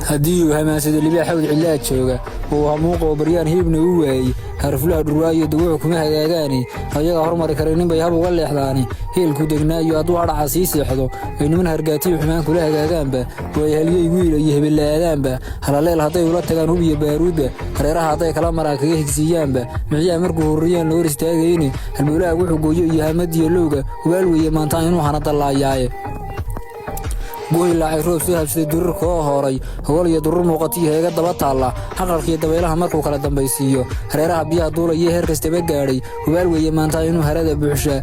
haddii uu hamaasado libaax xawd cillaa jooga uu hamuuqa oo baryaan hilibna u waayey harfulaha dhurwaayo dugucu kuma hagaagaani ayaga hormari kara ninbay hab uga leexdaani heelku degnaayo hadduu hadhaca sii seexdo ay niman hargaatiyo xumaan kula hagaagaanba way halyey wiil iyo hebelaadaanba halaleel hadday ula tagaan hub iyo baaruudba hareeraha hadday kala maraan kaga higsiiyaanba miciyaa markuu horriyaan la hor istaagayni halmowlaha wuxuu gooyo iyo hamadiyo lowga hubaal weeye maantaan inuu hana dallaayaaye gooyi laacay roob soo habsaday dururka oo horay hogol iyo durur muuqatiyo heega daba taalla haqalkiiyo dabaylaha markuu kala dambaysiiyo hareeraha biyaha duulaiyo heer kastaba gaadhay hubaal weeye maantaa inuu harada buuxshaa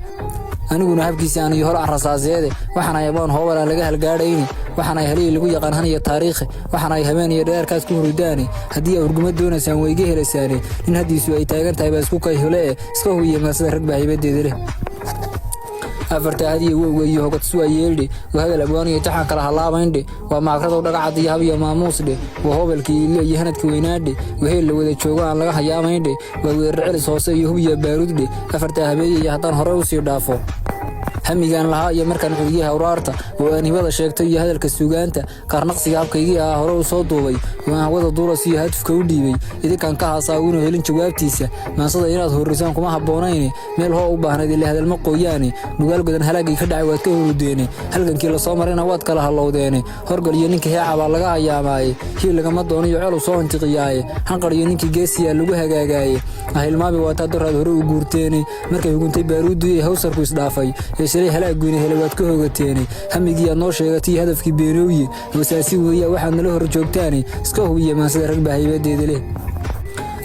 aniguna habkiisa aan iyo hor arasaaseede waxaan ay aboon hoobal aan laga halgaadhayni waxaan ay haliyey lagu yaqaan han iyo taariikhi waxaan ay habeen iyo dheerkaas ku hurdaani haddii aa hurguma doonaysaan wayga helasaane nin haddiisu ay taagan tahay baa isku kay hole iska hubiye maasada rag baa haybadeeda leh afarta hadiye wowga iyo hogadsu ayeeldhe waa hadal abwaaniyo taxan kala halaabayndhe waa maakradow dhagacad iyo hab iyo maamuusdhe waa hobalkii ile iyo hanadka weynaadhe waa heel la wada joogo aan laga hayaamayndhe waa weerar celis hoose iyo hub iyo baaruuddhe afarta habeeye iyo haddaan hore u sii dhaafo hamigaan lahaa iyo markaan xuliyey hawraarta oo aan hibada sheegtay iyo hadalka suugaanta kaarnaqsiga habkaygii ah hore u soo duubay oo aan hawada duulas iyo hadafka u dhiibay idinkaan ka haasaa uuna helin jawaabtiisa maansada inaad horrisaan kuma habboonayne meel hoo u baahnayd ile hadalma qooyaane dhugaal godan halaagii ka dhacay waad ka hurudeene halgankii lasoo marayna waad kala hallowdeene horgal iyo ninkii heeca baa laga hayaamaaye hiil lagama doonayo celu soo hantiqiyaaye hanqar iyo ninkii geesiyaa lagu hagaagaaye ahilmaami waataa doraad hore u guurteene markay huguntay baaruuddu ee hawsarku isdhaafay halaagoyna hele waad ka hogateene hamigii aad noo sheegatay hadafkii beenooye wasaasi weeyaa waxaad nala hor joogtaane iska hubiya maansada rag baa haybadeeda leh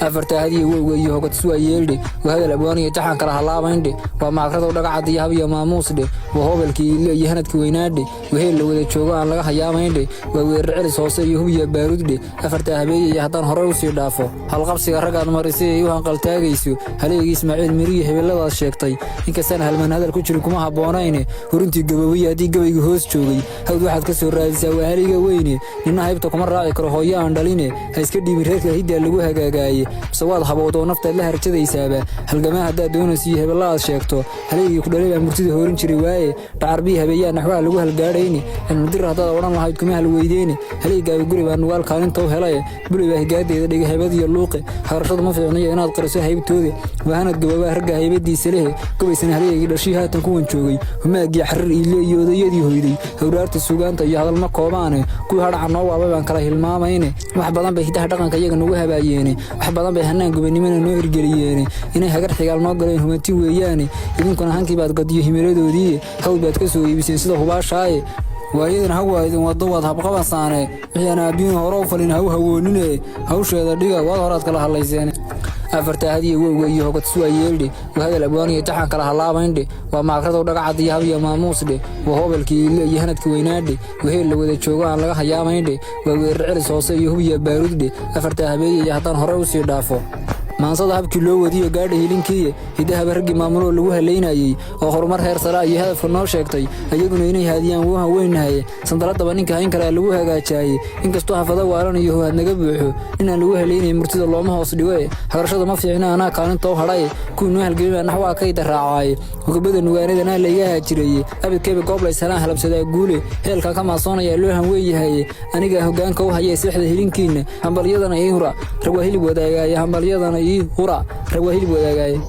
afarta hadiye wowga iyo hogadsu ayeeldhe waa hadal abwaaniyo taxan kala halaabayndhe waa maakradow dhagacad iyo hab iyo maamuusdhe waa hobalkii ile iyo hanadka weynaadhe waa heel la wada joogo aan laga hayaamayndhe waa weerar celis hoose iyo hub iyo baaruuddhe afarta habeeye iyo haddaan hore u sii dhaafo halqabsiga raggaad marisay ay u hanqaltaagayso haleegii ismaaciil miriyo hebelladaad sheegtay inkastaan halmaan hadal ku jirin kuma habboonayne horintii gaboobaya haddii gabayga hoos joogay hawd waxaad ka soo raadisaa waa haliga weyne ninna haybta kuma raaci karo hooyo aan dhaline ha iska dhiibin reerka hiddaa lagu hagaagaaye mise waad habowdo oo naftaad la harjadaysaaba halgamaa haddaad doonaysa iyo hebella aad sheegto haleegii ku dhalay baa murtida hoorin jiray waaye dhacarbii habeeyaa naxwaha lagu halgaadhayni cilmudir haddaad odhan lahayd kuma halweydeeni haleegaaga guri baa nugaal kaalinta u helaye buli baa higaadeeda dhiga haybadiyo luuqe hagarashadu ma fiicniyo inaad qariso haybtoode waa hanad gaboobaa ragga haybadiisa lehe gobaysana haleegii dhashii haatan kuwan joogay humaagii xarir iile iyo odayadii hoyday hawraarta suugaanta iyo hadalma koobaane kuwii hadhaca noo waabay baan kala hilmaamayne wax badan bay hidaha dhaqanka iyaga nagu habaayeene wax badan bay hanaan gobannimana noo hirgeliyeene inay hagar xigaal noo galeen humanti weeyaane idinkuna hankii baad gadiyo himiladoodii hawd baad ka soo iibiseen sida hubaashaaye waayadan hawa idin waddo waad habqabasaane wixii aan aabbihiin hore u falin ha u hawoonine hawsheeda dhiga waad horaad kala hadlayseene afarta hadiye wowga iyo hogadsu ayeeldhe waa hadal abwaaniyo taxan kala halaabayndhe waa maakradow dhagacad iyo hab iyo maamuusdhe waa hobalkii ile iyo hanadka weynaadhe waa heel la wada joogo aan laga hayaamayndhe waa weerar celis hoose iyo hub iyo baaruuddhe afarta habeeye iyo haddaan hore u sii dhaafo maansada habkii loo wadiyo gaadha hilinkiiye hidahaba raggii maamuloo lagu halaynayey oo horumar heer saraa iyo hadafka noo sheegtay ayaguna inay haadiyaan wuu haweynahaye sandaladaba ninka hayn kalea lagu hagaajaaye inkastoo hafada waalan iyo hohaad naga buuxo inaan lagu halaynaya murtida looma hoos dhigoe hagarashada ma fiicna anaa kaalinta u hadhaye kuwii noo halgelima naxwaa kayda raacaaye hogabada nugaanadanaa layga haajireeye abidkayba gooblays halaan halabsadaa guule heelkaa ka maasoonayaa loo hanweeyahaye anigaa hoggaanka u hayee seexda hilinkiinna hambalyadana ii hura rag waa hilib wadaagaaye hambalyadana ii hura rag waa hilib wadaagaaye